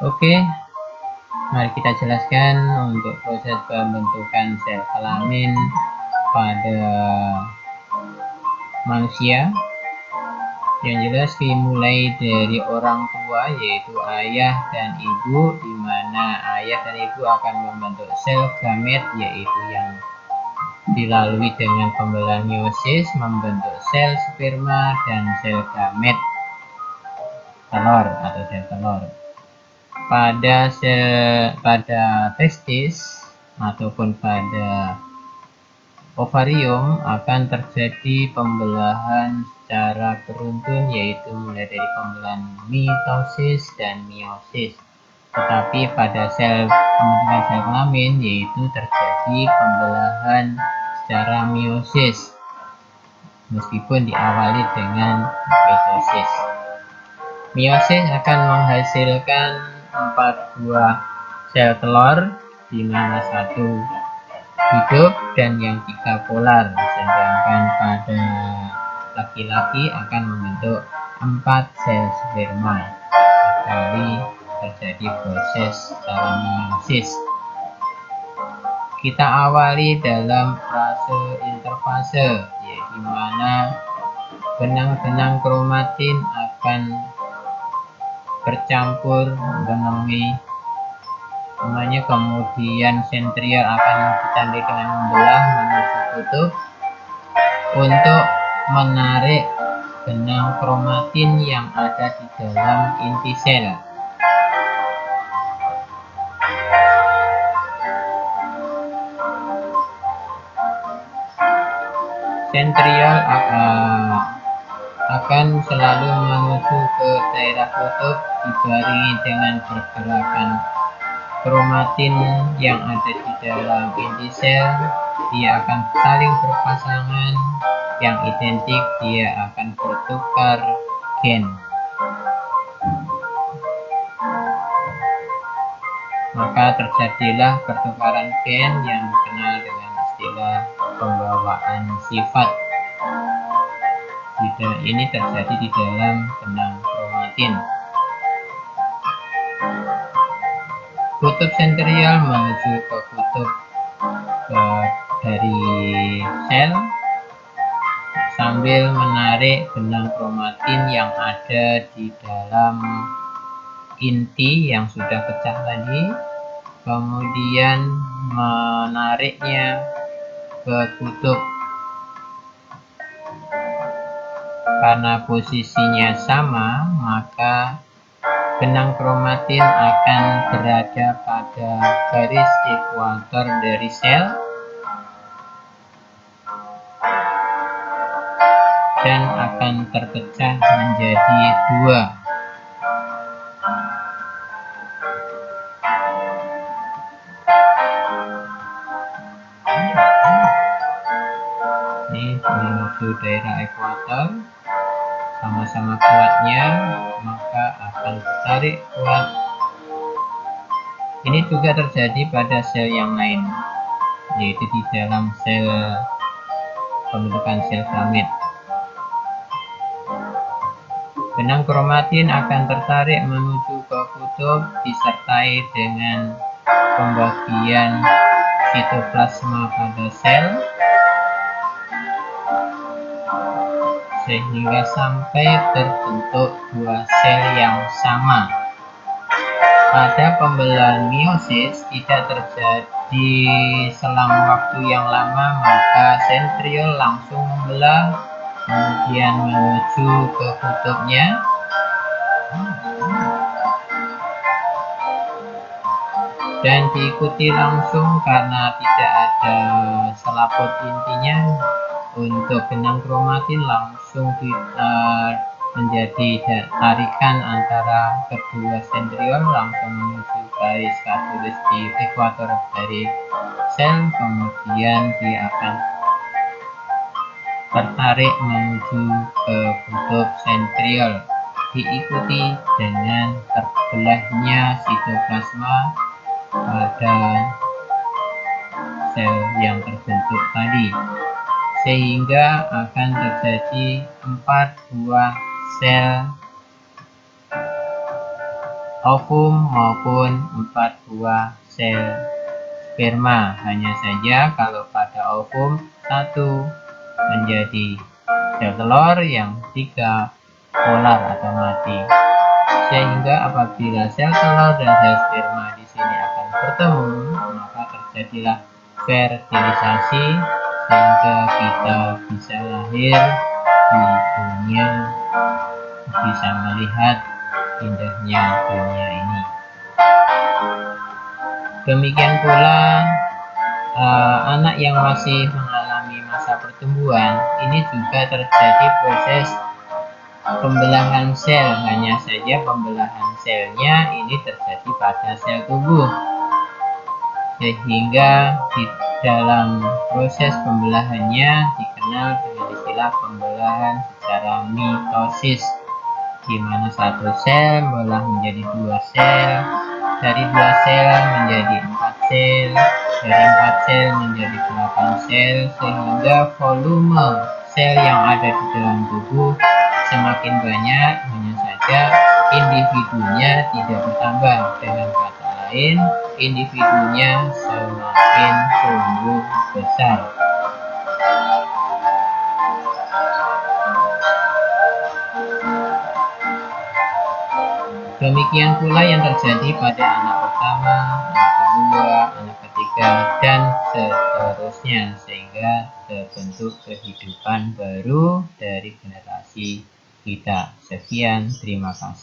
Oke, mari kita jelaskan untuk proses pembentukan sel kelamin pada manusia. Yang jelas dimulai dari orang tua, yaitu ayah dan ibu, di mana ayah dan ibu akan membentuk sel gamet, yaitu yang dilalui dengan pembelahan meiosis, membentuk sel sperma dan sel gamet telur atau sel telur. Pada testis ataupun pada ovarium akan terjadi pembelahan secara beruntun, yaitu mulai dari pembelahan mitosis dan meiosis. Tetapi pada pembentukan sel kelamin yaitu terjadi pembelahan secara meiosis meskipun diawali dengan mitosis. Meiosis akan menghasilkan 4 buah sel telur, di mana 1 hidup dan yang 3 polar, sedangkan pada laki-laki akan membentuk 4 sel sperma sekali terjadi proses secara meiosis. Kita awali dalam fase interfase, yaitu mana benang-benang kromatin akan bercampur menemui namanya, kemudian sentriol akan ditandai dengan membelah menuju kutub untuk menarik benang kromatin yang ada di dalam inti sel. Sentriol akan selalu menuju ke daerah kutub dibarengi dengan pergerakan kromatin yang ada di dalam inti sel. Dia akan saling berpasangan, yang identik dia akan bertukar gen. Maka terjadilah pertukaran gen yang dikenal dengan istilah pembawaan sifat. Ini terjadi di dalam benang kromatin. Kutub sentriol menuju ke kutub dari sel sambil menarik benang kromatin yang ada di dalam inti yang sudah pecah tadi, kemudian menariknya ke kutub. Karena posisinya sama, maka benang kromatin akan berada pada garis ekuator dari sel dan akan terpecah menjadi 2. Ini menuju daerah ekuator, sama-sama kuatnya, maka akan ditarik kuat. Ini juga terjadi pada sel yang lain, yaitu di dalam sel pembentukan sel gamet. Benang kromatin akan tertarik menuju ke kutub disertai dengan pembagian sitoplasma pada sel, sehingga sampai terbentuk 2 sel yang sama. Pada pembelahan meiosis tidak terjadi selang waktu yang lama, maka sentriol langsung membelah kemudian menuju ke kutubnya. Dan diikuti langsung karena tidak ada selaput intinya. Untuk benang kromatin langsung menjadi tarikan antara kedua sentriol langsung menuju garis katulis di ekuator dari sel, kemudian dia akan tertarik menuju ke kutub sentriol, diikuti dengan terbelahnya sitoplasma pada sel yang terbentuk tadi, sehingga akan terjadi 4 buah sel ovum maupun 4 buah sel sperma. Hanya saja kalau pada ovum 1 menjadi sel telur, yang 3 polar atau mati. Sehingga apabila sel telur dan sel sperma di sini akan bertemu, maka terjadilah fertilisasi sehingga kita bisa lahir di dunia, bisa melihat indahnya dunia ini. Demikian pula anak yang masih mengalami masa pertumbuhan, ini juga terjadi proses pembelahan sel. Hanya saja pembelahan selnya ini terjadi pada sel tubuh, sehingga di dalam proses pembelahannya dikenal dengan istilah pembelahan secara mitosis, di mana satu sel belah menjadi 2 sel, dari 2 sel menjadi 4 sel, dari 4 sel menjadi 8 sel, sehingga volume sel yang ada di dalam tubuh semakin banyak. Hanya saja individunya tidak bertambah. Dengan kata lain, individunya semakin tumbuh besar. Demikian pula yang terjadi pada anak pertama, anak kedua, anak ketiga, dan seterusnya, sehingga terbentuk kehidupan baru dari generasi kita. Sekian, terima kasih.